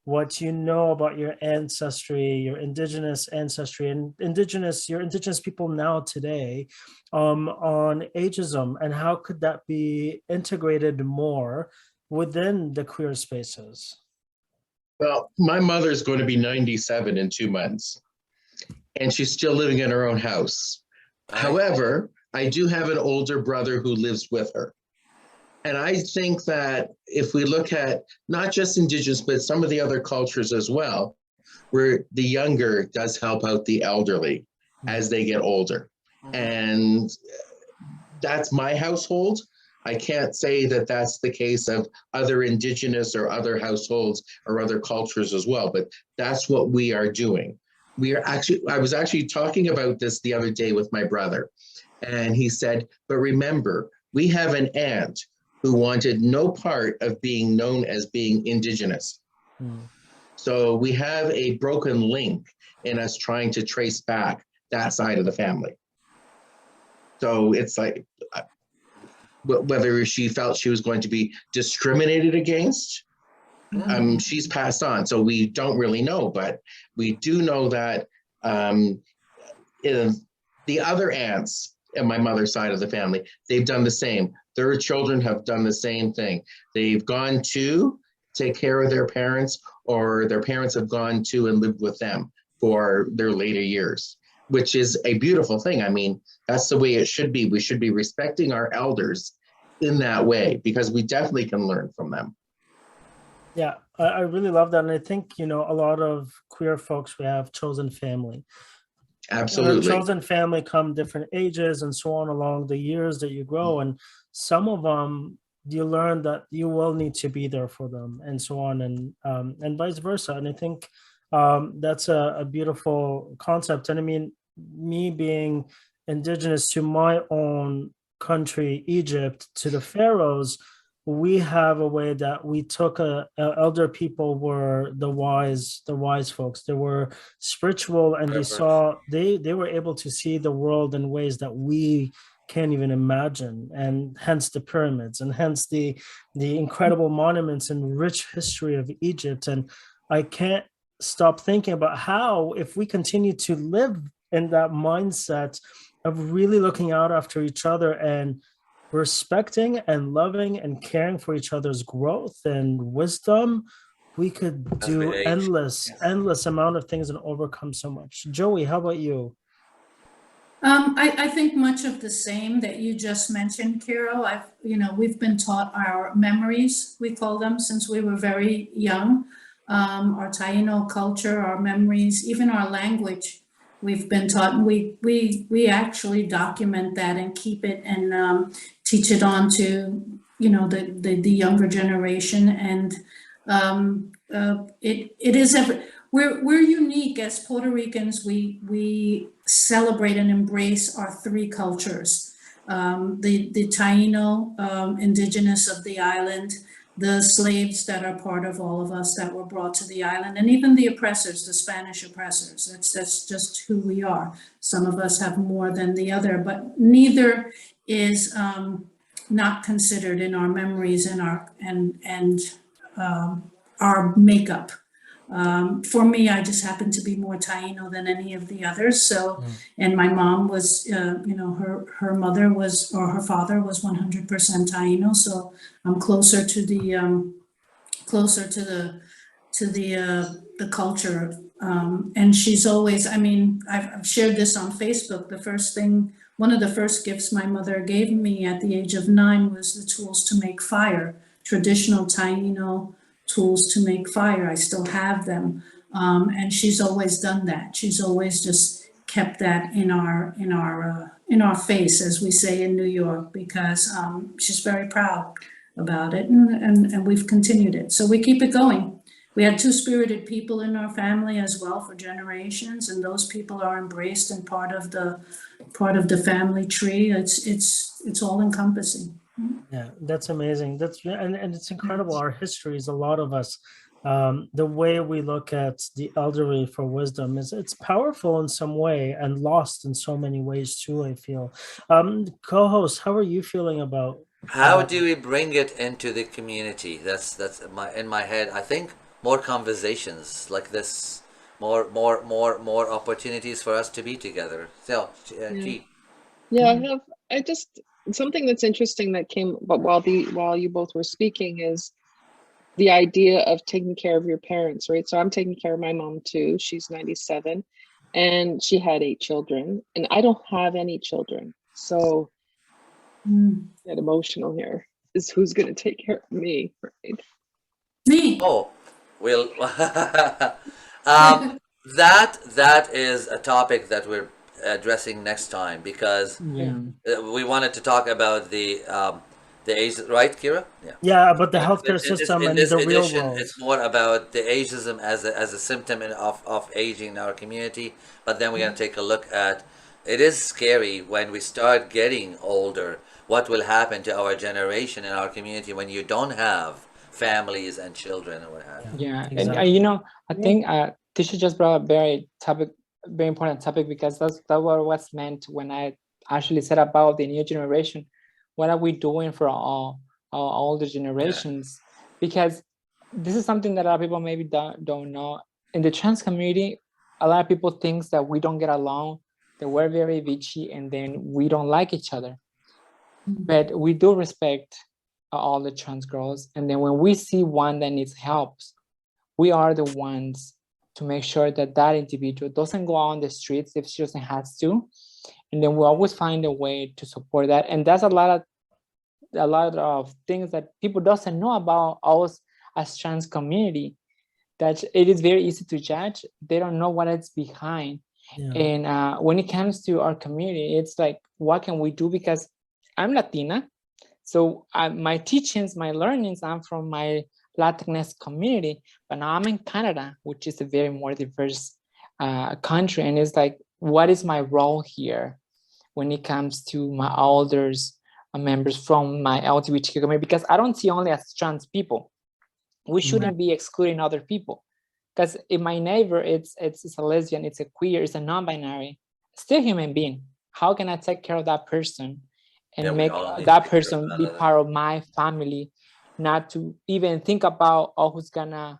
what you know about your ancestry, your indigenous ancestry, and your indigenous people now today, on ageism, and how could that be integrated more within the queer spaces? Well, my mother's going to be 97 in 2 months, and she's still living in her own house. However, I do have an older brother who lives with her. And I think that if we look at not just indigenous, but some of the other cultures as well, where the younger does help out the elderly as they get older. And that's my household. I can't say that that's the case of other indigenous or other households or other cultures as well, but that's what we are doing. I was actually talking about this the other day with my brother, and he said, but remember, we have an aunt who wanted no part of being known as being indigenous. So we have a broken link in us trying to trace back that side of the family. So it's like, whether she felt she was going to be discriminated against, she's passed on, so we don't really know, but we do know that in the other aunts and my mother's side of the family, they've done the same. Their children have done the same thing. They've gone to take care of their parents, or their parents have gone to and lived with them for their later years, which is a beautiful thing. I mean, that's the way it should be. We should be respecting our elders in that way, because we definitely can learn from them. Yeah, I really love that. And I think, a lot of queer folks, we have chosen family. Absolutely. Chosen family come different ages and so on along the years that you grow. And some of them, you learn that you will need to be there for them and so on, and vice versa. And I think that's a beautiful concept. And I mean, me being indigenous to my own country, Egypt, to the pharaohs, we have a way that we took elder people were the wise folks. They were spiritual, and they were able to see the world in ways that we can't even imagine, and hence the pyramids, and hence the incredible monuments and rich history of Egypt. And I can't stop thinking about how, if we continue to live in that mindset of really looking out after each other and respecting and loving and caring for each other's growth and wisdom, we could do endless amount of things and overcome so much. Joie, how about you? I think much of the same that you just mentioned, Kero. We've been taught our memories, we call them, since we were very young. Our Taino culture, our memories, even our language, we've been taught, and we actually document that and keep it and teach it on to the younger generation. And it is we're unique as Puerto Ricans. We celebrate and embrace our three cultures: the Taino, indigenous of the island, the slaves that are part of all of us that were brought to the island, and even the oppressors, the Spanish oppressors. That's just who we are. Some of us have more than the other, but neither is not considered in our memories and our makeup. For me, I just happen to be more Taino than any of the others. So, and my mom was, her mother was, or her father was 100% Taino. So I'm closer to the culture. And she's always, I've shared this on Facebook. One of the first gifts my mother gave me at the age of 9 was the tools to make fire, traditional Taino tools to make fire. I still have them. And she's always done that. She's always just kept that in our face, as we say in New York, because she's very proud about it, and we've continued it. So we keep it going. We had two-spirited people in our family as well for generations, and those people are embraced and part of the family tree. It's all encompassing. Yeah, that's amazing. And it's incredible. Our histories, a lot of us the way we look at the elderly for wisdom is it's powerful in some way and lost in so many ways too, I feel. Co-host, how are you feeling about How do we bring it into the community? That's in my head. I think more conversations like this, more opportunities for us to be together. So, G. Yeah, I just something that's interesting that came, but while you both were speaking, is the idea of taking care of your parents, right? So I'm taking care of my mom too. She's 97 and she had 8 children, and I don't have any children. So get emotional here. Is who's going to take care of me, right? Me. Oh, well, that is a topic that we're addressing next time, because we wanted to talk about the ageism, right, Kira? Yeah, about the healthcare system in and this the real edition, world. it's more about the ageism as a symptom of aging in our community. But then we're going to take a look at, it is scary when we start getting older, what will happen to our generation in our community when you don't have families and children or what have you. Yeah, exactly. and you know, I think Tisha just brought a very important topic, because that was meant when I actually said about the new generation. What are we doing for all our older generations? Because this is something that a lot of people maybe don't know. In the trans community, a lot of people think that we don't get along, that we're very bitchy, and then we don't like each other. But we do respect all the trans girls. And then when we see one that needs help, we are the ones to make sure that that individual doesn't go out on the streets if she doesn't have to. And then we always find a way to support that. And that's a lot of things that people doesn't know about us as trans community, that it is very easy to judge. They don't know what it's behind. And when it comes to our community, it's like, what can we do? Because I'm Latina. So my teachings, my learnings, I'm from my Latinx community, but now I'm in Canada, which is a very more diverse country. And it's like, what is my role here when it comes to my elders, members from my LGBTQ community? Because I don't see only as trans people. We shouldn't be excluding other people. Because if my neighbor, it's a lesbian, it's a queer, it's a non-binary, still human being. How can I take care of that person and make that person be part of my family, not to even think about, oh, who's gonna,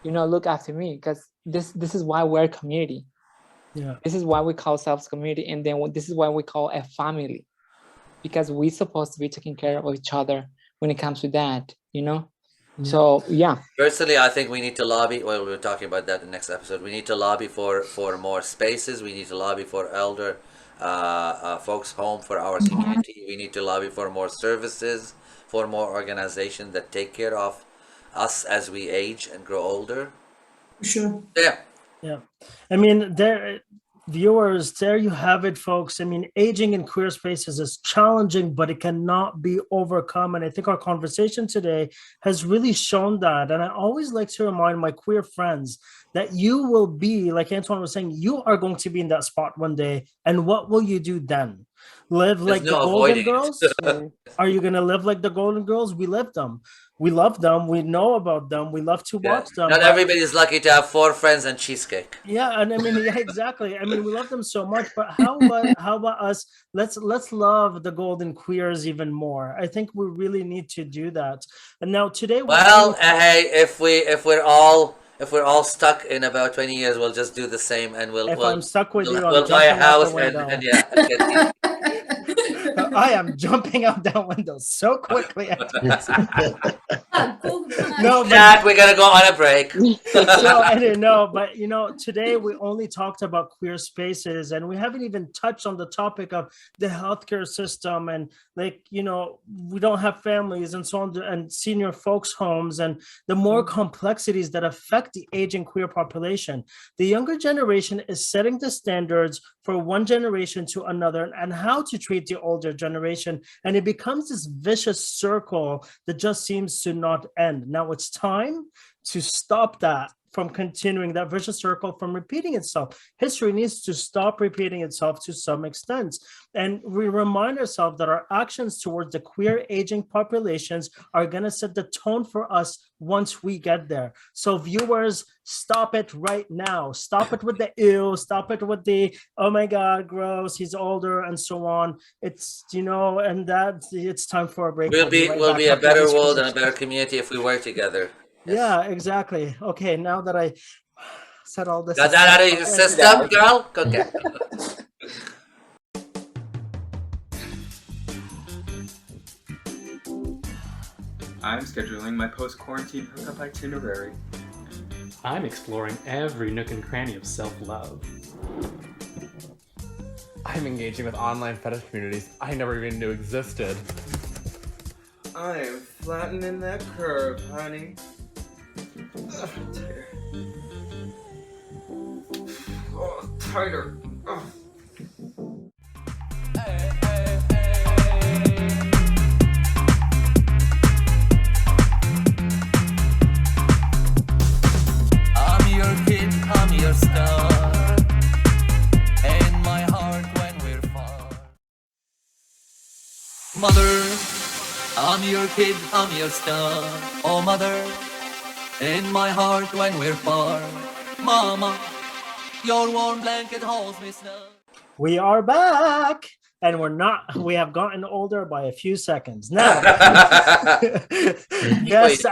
look after me? Because this is why we're a community. This is why we call ourselves community, and then this is why we call a family, because we're supposed to be taking care of each other when it comes to that, So yeah. Personally, I think we need to lobby. Well, we're talking about that in the next episode. We need to lobby for more spaces. We need to lobby for elder folks home for our community. We need to lobby for more services, for more organizations that take care of us as we age and grow older. Sure. Yeah. I mean, viewers, there you have it, folks. I mean, aging in queer spaces is challenging, but it cannot be overcome. And I think our conversation today has really shown that. And I always like to remind my queer friends that you will be, like Antoine was saying, you are going to be in that spot one day. And what will you do then? Live like the Golden Girls? Are you going to live like the Golden Girls? We live them. We love them. We know about them. We love to watch them. Not everybody's lucky to have 4 friends and cheesecake. Yeah, and I mean, yeah, exactly. I mean, we love them so much, but how about us? Let's love the golden queers even more. I think we really need to do that. And now today, hey, if we're all stuck in about 20 years, we'll just do the same, and I'm stuck with you, we'll buy a house and yeah. I am jumping out that window so quickly. No, Dad, we're gonna go on a break. So I didn't know, but today we only talked about queer spaces, and we haven't even touched on the topic of the healthcare system, and we don't have families and so on, and senior folks' homes, and the more complexities that affect the aging queer population. The younger generation is setting the standards for one generation to another, and how to treat the older generation, and it becomes this vicious circle that just seems to not end. Now it's time to stop that from continuing, that vicious circle from repeating itself. History needs to stop repeating itself to some extent. And we remind ourselves that our actions towards the queer aging populations are going to set the tone for us once we get there. So viewers, stop it right now. Stop it with the ew, stop it with the, oh my God, gross, he's older, and so on. It's, and that it's time for a break. We'll be a better world and a better community if we work together. Yes. Yeah, exactly. Okay, now that I said all this. Got that out of your system, girl? Okay. I'm scheduling my post-quarantine hookup itinerary. I'm exploring every nook and cranny of self-love. I'm engaging with online fetish communities I never even knew existed. I am flattening that curve, honey. Ugh, tighter. Oh, tighter. Ugh. I'm your kid, I'm your star. In my heart when we're far. Mother, I'm your kid, I'm your star. Oh, mother. In my heart when we're far, Mama, your warm blanket holds me snug. We are back, and we have gotten older by a few seconds. Now, yes,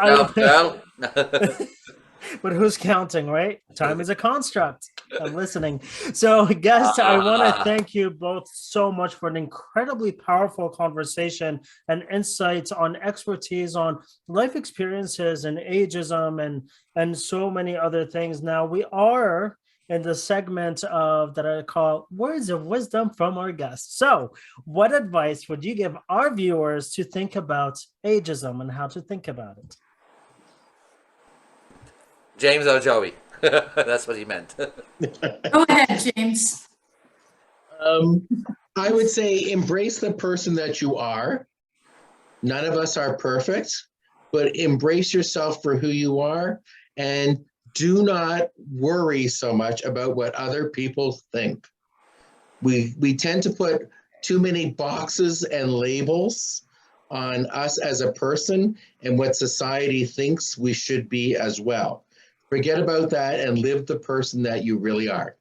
but who's counting, right? Time is a construct. I'm listening. So, guests, I want to thank you both so much for an incredibly powerful conversation and insights on expertise on life experiences and ageism and so many other things. Now, we are in the segment of that I call Words of Wisdom from our guests. So, what advice would you give our viewers to think about ageism and how to think about it? James or Joey? That's what he meant. Go ahead, James. I would say embrace the person that you are. None of us are perfect, but embrace yourself for who you are and do not worry so much about what other people think. We tend to put too many boxes and labels on us as a person and what society thinks we should be as well. Forget about that and live the person that you really are.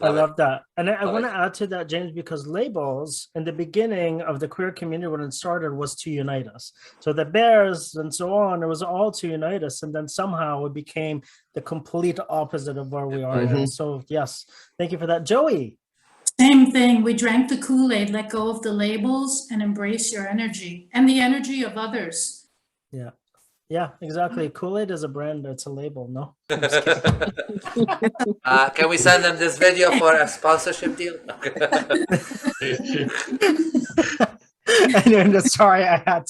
I love that. And I want to add to that, James, because labels in the beginning of the queer community when it started was to unite us. So the bears and so on, it was all to unite us. And then somehow it became the complete opposite of where we are. Mm-hmm. So yes, thank you for that. Joey. Same thing. We drank the Kool-Aid, let go of the labels and embrace your energy and the energy of others. Yeah. Yeah, exactly. Kool-Aid is a brand. It's a label. No. Can we send them this video for a sponsorship deal? Anyway, sorry, I had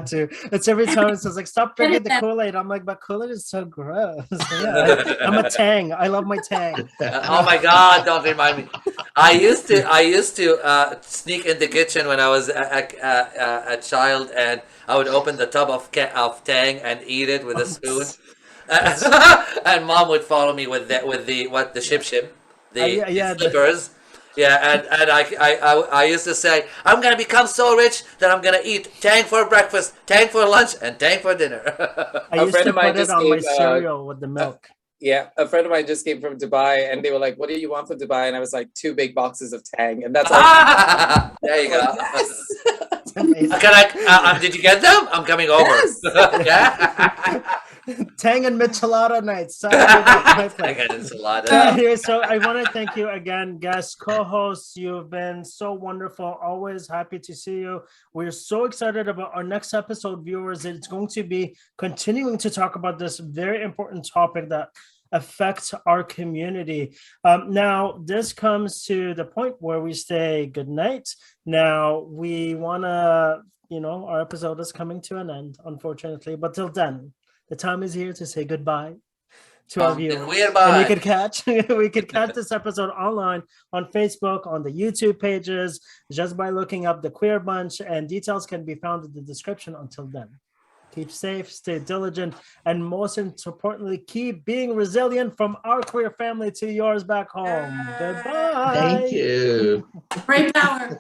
to. It's every time it says like, stop drinking the Kool-Aid. I'm like, but Kool-Aid is so gross. Yeah, I'm a Tang. I love my Tang. Oh my God! Don't remind me. I used to sneak in the kitchen when I was a child, and I would open the tub of Tang and eat it with a spoon. And Mom would follow me with the ship, the slippers. Yeah, and I used to say, I'm gonna become so rich that I'm gonna eat Tang for breakfast, Tang for lunch, and Tang for dinner. I used to put it on my cereal with the milk. Yeah, a friend of mine just came from Dubai, and they were like, "What do you want from Dubai?" And I was like, 2 big boxes of Tang, and that's all. There you go. Yes. Did you get them? I'm coming over. Yes. Yeah. Tang and Michelada nights. Tang and enchilada. So I want to thank you again, guests, co-hosts. You've been so wonderful. Always happy to see you. We're so excited about our next episode, viewers. It's going to be continuing to talk about this very important topic that affects our community. Now, this comes to the point where we say good night. Now, we want to, our episode is coming to an end, unfortunately. But till then, the time is here to say goodbye to our viewers. And we could catch this episode online on Facebook, on the YouTube pages, just by looking up The Queer Bunch, and details can be found in the description. Until then, Keep safe, stay diligent, and most importantly, keep being resilient from our queer family to yours back home. Goodbye. Thank you. Great power.